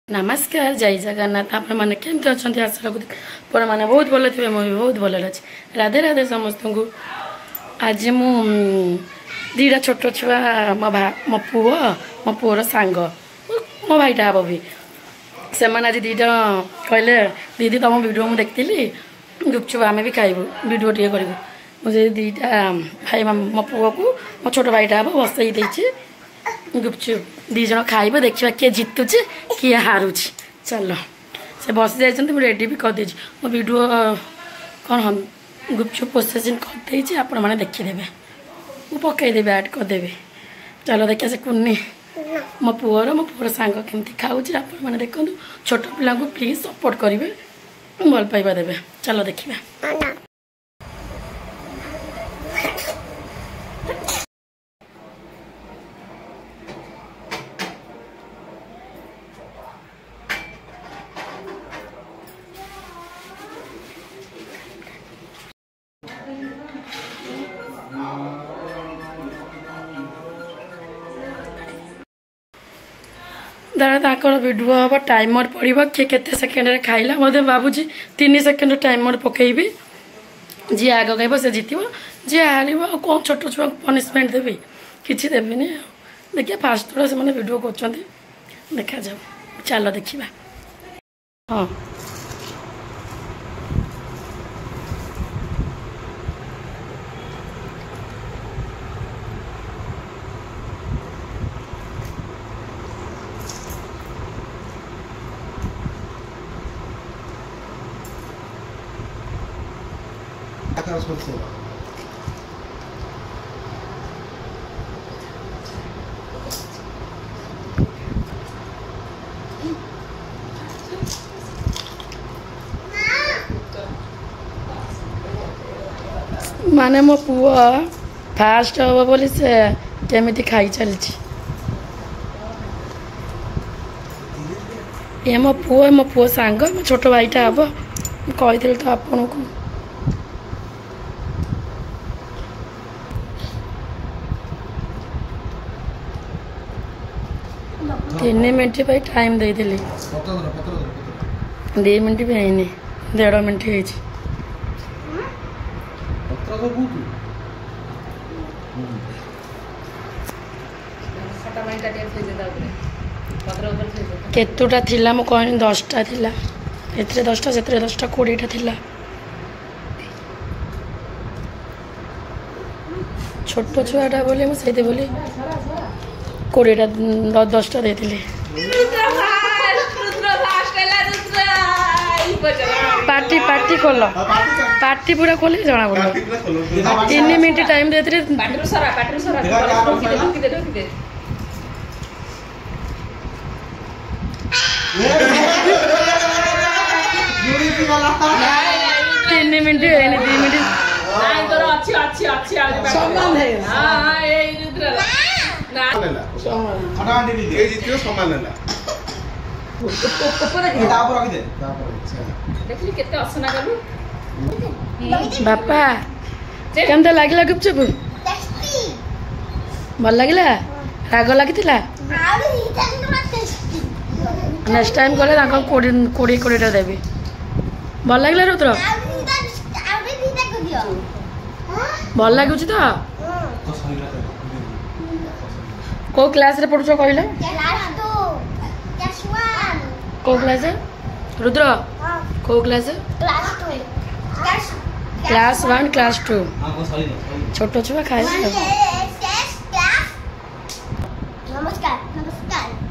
नमस्कार जय जगन्नाथ आपण मैंने केमती अच्छा आशा रखुद पर मैंने बहुत भल थे मुझे बहुत भल अच्छे राधे राधे समस्त को आज मु दीटा छोट छुआ मो पुओर सांग मो भाईटा हम भी से आज दीटा कहले दीदी तुम वीडियो मुझे देखी गुपचुप आम भी खाइबू वीडियो टे करूँ मुझे दीटा भाई मो पुओ को मो छोट भाईटा हम बसई गुपचुप दीज खाइब देखा किए जितुचे किए हारुची चलो से बस जाइए मुझे रेडी भी करदे मो वीडियो कौन हम गुपचुप प्रोसेसिंग करदे आपण मैंने देखीदे मु पकईदेवी ऐड करदेवी चलो देखिए से कुन्नी मो पुअर सांग केमती खाऊँ आप देखो छोट पिला प्लीज सपोर्ट करेंगे भल पाइबा देवे चलो देखिए दादा वीडियो हम टाइमर पड़ो किए केते सेकेंड खाइला मत बाबूजी 3 सेकेंड टाइमर पकईबी जी आग खाइब से जीत जी हार कौन छोट छुआ पनिशमेंट देवी किसी देवी देखिए फास्ट थोड़ा से वीडियो कर देखा जाओ चलो देखा हाँ माने मो पुआ फास्ट हम बोली से केमिति खाई चली ये मो पुआ सांग मो छोट भाईटा हम कही तो आपन को तीन मिनट भाई टाइम दे 2 मिनट भी है 1.5 मिनट है केतुटा थिला मु कहनी 10टा थिला एतरे 10टा सेतरे 10टा 20टा थिला छोट छुआटा बोली मु सेते बोली 20टा 10टा देथिले पार्टी पार्टी खोल पार्टी पूरा खोले जना बोल 3 मिनट टाइम देते तीन मिनट है 2 मिनट बापा केमता लगे गुपचुप भल लगे राग लगी नेक्स्ट टाइम गले 20 देवी भल लगे रुद्र भल लगुच तो को क्लास रे पढ़ुछ कहले को क्लास रुद्र को क्लास क्लास 1 क्लास 2 छोट छुआ खाए